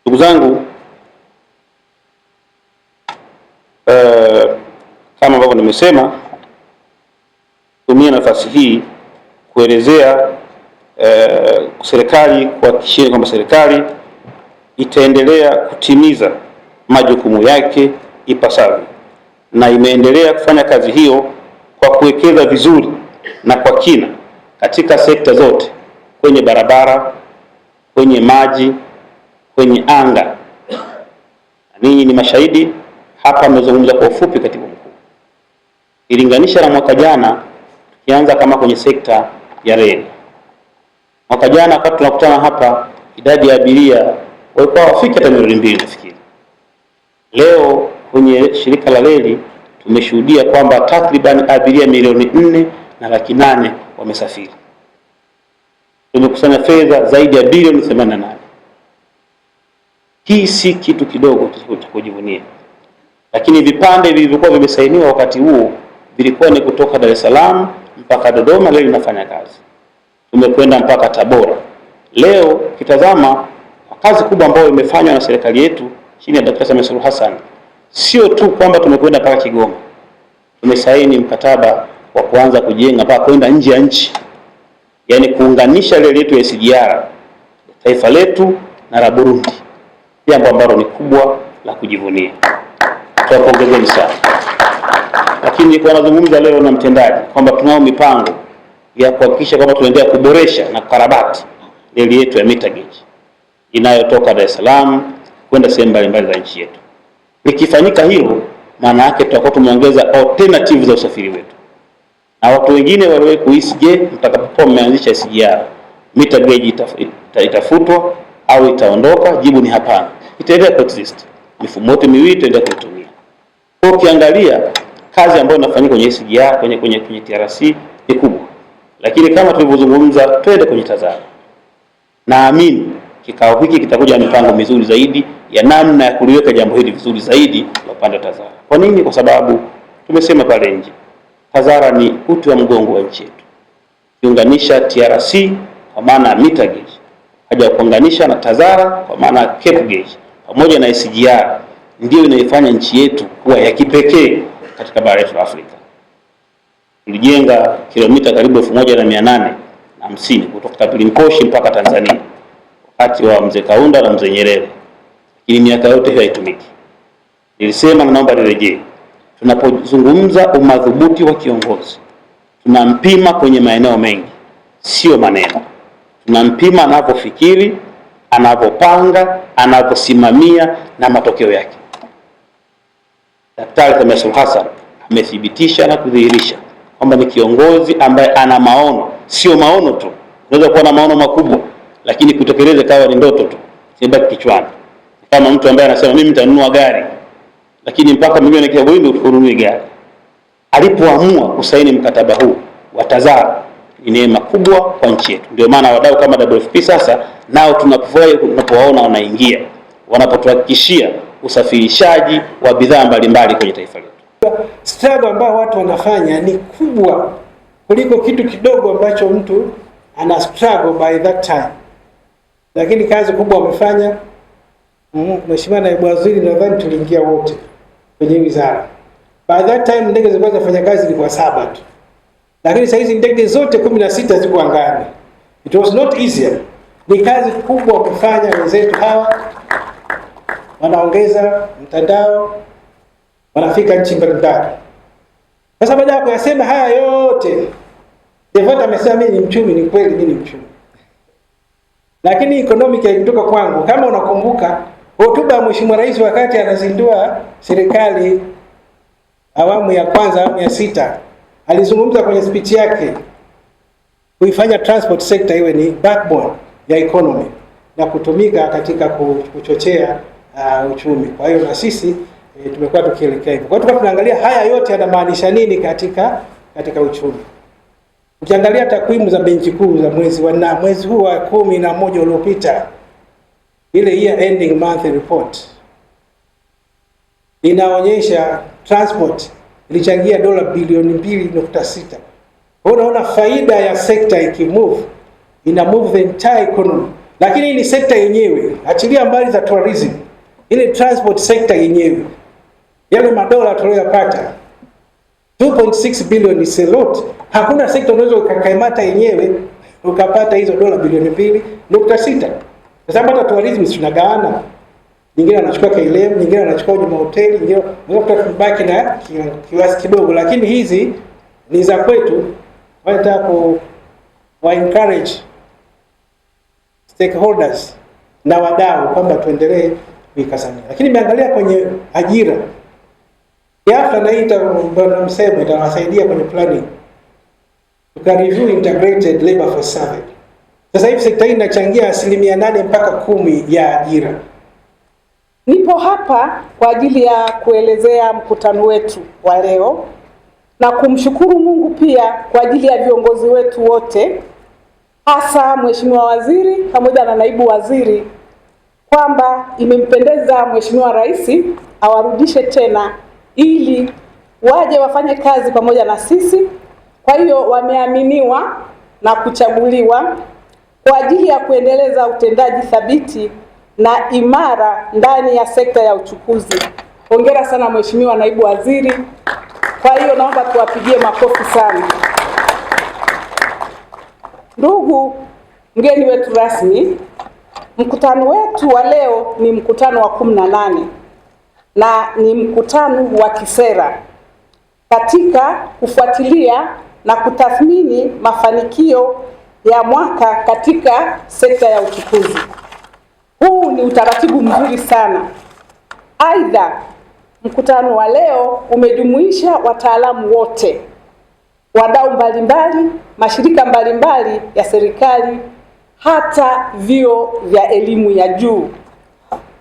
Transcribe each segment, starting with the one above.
Ndugu zangu, kama ambavyo nimesema, tumia nafasi hii kuelezea serikali, kuhakikishia kwamba serikali itaendelea kutimiza majukumu yake ipasavyo, na imeendelea kufanya kazi hiyo kwa kuwekeza vizuri na kwa kina katika sekta zote, kwenye barabara, kwenye maji, kwenye anga. Ninyi ni mashahidi hapa, amezungumza kwa ufupi katibu mkuu. Ilinganisha na mwaka jana, tukianza kama kwenye sekta ya reli. Mwaka jana wakati tunakutana hapa, idadi ya abiria walikuwa hawafiki hata milioni 2 nafikiri. Leo kwenye shirika la reli tumeshuhudia kwamba takriban abiria milioni 4.8 wamesafiri. Tumekusanya fedha zaidi ya bilioni 88. Hii si kitu kidogo cha kujivunia. Lakini vipande vilivyokuwa vimesainiwa wakati huo vilikuwa ni kutoka Dar es Salaam mpaka Dodoma, leo inafanya kazi. Tumekwenda mpaka Tabora. Leo kitazama kazi kubwa ambayo imefanywa na serikali yetu chini ya Dkt. Samia Suluhu Hassan, sio tu kwamba tumekwenda mpaka Kigoma. Tumesaini mkataba wa kuanza kujenga mpaka kwenda nje ya nchi. Yaani kuunganisha reli yetu ya SGR, taifa letu na la Burundi. Jambo ambalo ni kubwa la kujivunia. Tuwapongezeni sana. Lakini kwa nazungumza leo na mtendaji kwamba tunao mipango ya kuhakikisha kwamba tunaendelea kuboresha na kukarabati reli yetu ya meter gauge inayotoka Dar es Salaam kwenda sehemu mbalimbali za nchi yetu. Likifanyika hilo, maana yake tutakuwa tumeongeza alternative za usafiri wetu. Na watu wengine waliwahi kuhisi, je, mtakapokuwa mmeanzisha SGR, meter gauge itafutwa au itaondoka? Jibu ni hapana. Itaendelea kuexist. Mifumo yote miwili itaendelea kuitumia. Kwa ukiangalia kazi ambayo inafanyika kwenye SGR, kwenye TRC ni kubwa. Lakini kama tulivyozungumza, twende kwenye TAZARA. Naamini kikao hiki kitakuja na mipango mizuri zaidi ya namna ya kuliweka jambo hili vizuri zaidi la upande wa TAZARA. Kwa nini? Kwa sababu tumesema pale nje, TAZARA ni uti wa mgongo wa nchi yetu. Kiunganisha TRC kwa maana meter gauge, haja kuunganisha na TAZARA kwa maana cape gauge pamoja na SGR, ndio inaifanya nchi yetu kuwa ya kipekee katika bara letu la Afrika. Tulijenga kilomita karibu 1850 kutoka Kaplimposhi mpaka Tanzania wakati wa Mzee Kaunda na Mzee Nyerere. Lakini miaka yote hiyo haitumiki. Nilisema na naomba nirejee. Tunapozungumza umadhubuti wa kiongozi, tunampima kwenye maeneo mengi, sio maneno. Tunampima anapofikiri, anapopanga, anaposimamia na matokeo yake. Daktari Samia Suluhu Hassan amethibitisha na kudhihirisha kwamba ni kiongozi ambaye ana maono, sio maono tu. Unaweza kuwa na maono makubwa lakini kutekeleza kawa ni ndoto tu, sibaki kichwani. Kama mtu ambaye anasema mimi nitanunua gari, lakini mpaka milioni ya Burundi ununue gari. Alipoamua kusaini mkataba huu wa TAZARA, ni neema kubwa kwa nchi yetu. Ndio maana wadau kama WFP sasa nao tunapofurahi tunapowaona wanaingia, wanapotuhakikishia usafirishaji wa bidhaa mbalimbali kwenye taifa letu. Struggle ambayo watu wanafanya ni kubwa kuliko kitu kidogo ambacho mtu ana struggle by that time. Lakini kazi kubwa wamefanya. Mheshimiwa Naibu Waziri, nadhani tuliingia wote kwenye wizara. By that time ndege zilikuwa zinafanya kazi ilikuwa 7 tu. Lakini sasa hizi ndege zote 16 ziko angani. It was not easy. Ni kazi kubwa kufanya. Wenzetu hawa wanaongeza mtandao, wanafika nchi mbalimbali. Sasa baada ya kuyasema haya yote, Devota amesema mimi ni mchumi. Ni kweli mimi ni mchumi. Lakini economic haikutoka kwangu. Kama unakumbuka hotuba ya Mheshimiwa Rais wakati anazindua serikali awamu ya kwanza, awamu ya 6, alizungumza kwenye speech yake kuifanya transport sector iwe ni backbone ya economy na kutumika katika kuchochea uchumi. Kwa hiyo na sisi tumekuwa tukielekea hivyo. Kwa hiyo tunaangalia haya yote yanamaanisha nini katika uchumi. Ukiangalia takwimu za benki kuu za mwezi huu wa 11 uliopita, ile year ending month report inaonyesha transport ilichangia dola bilioni 2.6. Unaona faida ya sekta ikimove, ina move the entire economy. Lakini hii ni sekta yenyewe, achilia mbali za tourism, ile transport sector yenyewe, yale madola tuliyopata 2.6 billion is a lot. Hakuna sekta unaweza ukakaimata yenyewe ukapata hizo dola bilioni 2.6. Kwa sababu hata tourism tunagawana. Nyingine anachukua KLM, nyingine anachukua nyuma hoteli, nyingine unataka kubaki na kiasi kidogo, lakini hizi ni za kwetu. Wanataka wa encourage stakeholders na wadau kwamba tuendelee kuikazania. Lakini nimeangalia kwenye ajira. Hata na hii msemo itawasaidia kwenye planning. Tukareview integrated labor force survey. Sasa hivi sekta hii inachangia 8 mpaka 10 ya ajira. Nipo hapa kwa ajili ya kuelezea mkutano wetu wa leo na kumshukuru Mungu pia kwa ajili ya viongozi wetu wote, hasa Mheshimiwa Waziri pamoja na Naibu Waziri, kwamba imempendeza Mheshimiwa Rais awarudishe tena ili waje wafanye kazi pamoja na sisi. Kwa hiyo wameaminiwa na kuchaguliwa kwa ajili ya kuendeleza utendaji thabiti na imara ndani ya sekta ya uchukuzi. Hongera sana Mheshimiwa Naibu Waziri. Kwa hiyo naomba tuwapigie makofi sana. Ndugu mgeni wetu rasmi, mkutano wetu wa leo ni mkutano wa 18 na ni mkutano wa kisera katika kufuatilia na kutathmini mafanikio ya mwaka katika sekta ya uchukuzi. Huu ni utaratibu mzuri sana. Aidha, mkutano wa leo umejumuisha wataalamu wote, wadau mbalimbali, mashirika mbalimbali ya serikali, hata vyuo vya elimu ya juu.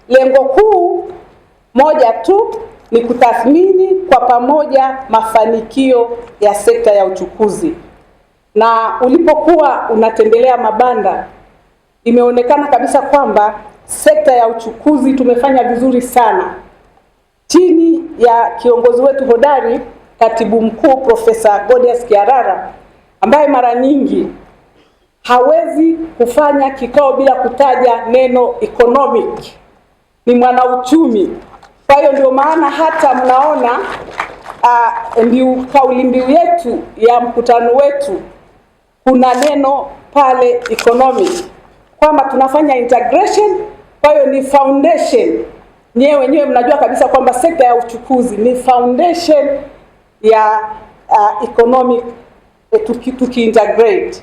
Lengo kuu moja tu ni kutathmini kwa pamoja mafanikio ya sekta ya uchukuzi. Na ulipokuwa unatembelea mabanda, imeonekana kabisa kwamba sekta ya uchukuzi tumefanya vizuri sana chini ya kiongozi wetu hodari, Katibu Mkuu Profesa Godius Kiarara, ambaye mara nyingi hawezi kufanya kikao bila kutaja neno economic. Ni mwanauchumi. Kwa hiyo ndio maana hata mnaona kauli mbiu yetu ya mkutano wetu kuna neno pale economic, kwamba tunafanya integration. Kwa hiyo ni foundation. Wenyewe mnajua kabisa kwamba sekta ya uchukuzi ni foundation ya economic tuki-integrate.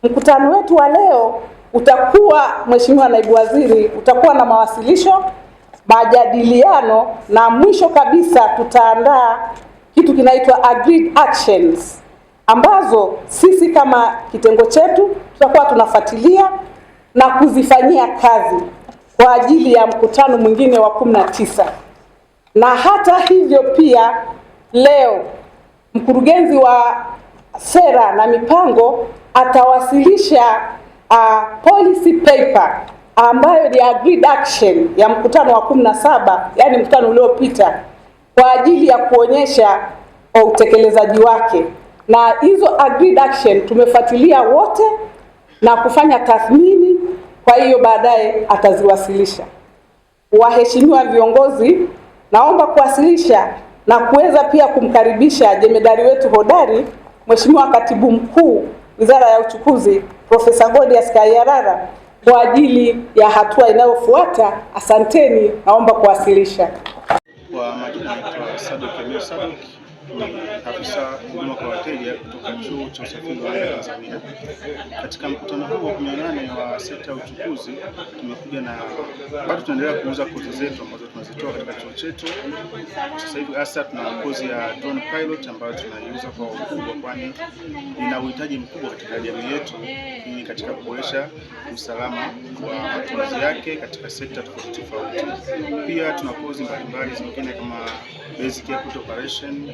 Mkutano wetu wa leo utakuwa, Mheshimiwa Naibu Waziri, utakuwa na mawasilisho, majadiliano, na mwisho kabisa tutaandaa kitu kinaitwa agreed actions, ambazo sisi kama kitengo chetu tutakuwa tunafuatilia na kuzifanyia kazi kwa ajili ya mkutano mwingine wa 19. Na hata hivyo pia leo mkurugenzi wa sera na mipango atawasilisha policy paper ambayo ni agreed action ya mkutano wa 17, yani mkutano uliopita, kwa ajili ya kuonyesha utekelezaji wake. Na hizo agreed action tumefuatilia wote na kufanya tathmini, kwa hiyo baadaye ataziwasilisha. Waheshimiwa viongozi, naomba kuwasilisha na kuweza pia kumkaribisha jemedari wetu hodari, Mheshimiwa Katibu Mkuu Wizara ya Uchukuzi, Profesa Godius Kiarara, kwa ajili ya hatua inayofuata. Asanteni, naomba kuwasilisha. Kwa majina naitwa Sadok Emil Sadok, ni afisa huduma kwa wateja kutoka Chuo cha Usafiri wa Anga Tanzania. Katika mkutano huu wa 18 wa sekta ya uchukuzi tumekuja na bado tunaendelea kuuza kozi zetu ambazo tunazitoa katika chuo chetu. Sasa hivi hasa tuna kozi ya drone pilot ambayo tunaiuza kwa ukubwa, kwani ina uhitaji mkubwa katika jamii yetu ili katika kuboresha usalama wa matumizi yake katika sekta tofauti tofauti. Pia tuna kozi mbalimbali zingine kama basic airport operation,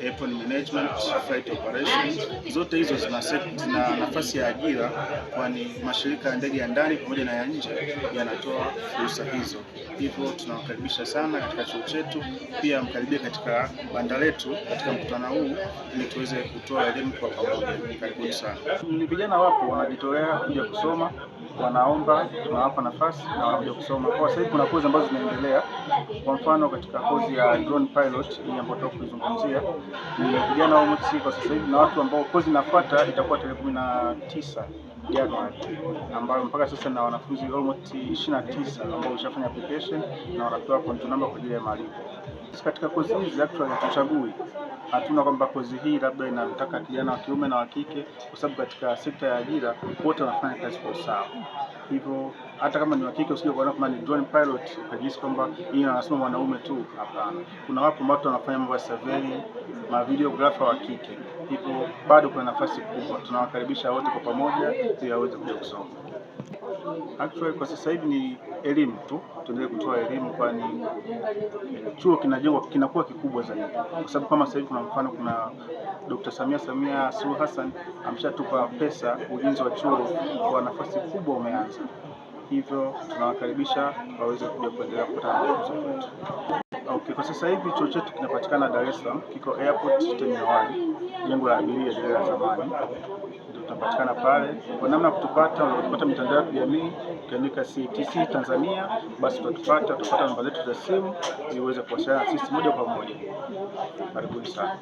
airport management, flight operations. Zote hizo zina nafasi ya ajira, kwani mashirika ya ndege ya ndani pamoja na ya nje yanatoa fursa hizo. Hivyo tunawakaribisha sana katika chuo chetu. Pia mkaribie katika banda letu katika mkutano huu ili tuweze kutoa elimu kwa pamoja. Karibuni sana. Ni vijana wapo wanajitolea kuja kusoma wanaomba, tunawapa nafasi na wanakuja kusoma. Kwa sasa hivi kuna kozi ambazo zinaendelea. Kwa mfano katika kozi ya drone pilot hii ambayo tunazungumzia, ni vijana wa MOT kwa sasa hivi, na watu ambao kozi inafuata itakuwa tarehe 19 Januari, ambayo mpaka sasa na wanafunzi almost 29 ambao wameshafanya application na wanapewa contact number kwa ajili ya malipo. Katika kozi hizi actually hatuchagui. Hatuna kwamba kozi hii labda inataka kijana wa kiume na wa kike, kwa sababu katika sekta ya ajira wote wanafanya kazi kwa usawa. Hivyo hata kama ni wa kike usije kuona kama ni drone pilot ukajisi kwamba hii anasema mwanaume tu, hapana. Kuna wapo ambao wanafanya mambo ya surveying, ma videographer wa kike. Hivyo bado kuna nafasi kubwa. Tunawakaribisha wote kwa pamoja ili waweze kuja kusoma. Actually kwa sasa hivi ni elimu tu, tuendelee kutoa elimu, kwani chuo kinajengwa kinakuwa kikubwa zaidi. Kwa sababu kama sasa hivi kuna mfano, kuna Dr. Samia Suluhu Hassan ameshatupa pesa, ujenzi wa chuo kwa nafasi kubwa umeanza. Hivyo tunawakaribisha waweze kuja kuendelea kupata mafunzo yetu. Okay, kwa sasa hivi chuo chetu kinapatikana Dar es Salaam, kiko Airport Terminal 1, jengo la abiria lile la zamani. Ndio tunapatikana pale. Kwa namna ya kutupata, unapata mitandao ya kijamii, ukiandika CTC Tanzania, basi utapata namba zetu za simu ili uweze kuwasiliana na sisi moja kwa moja. Karibuni sana.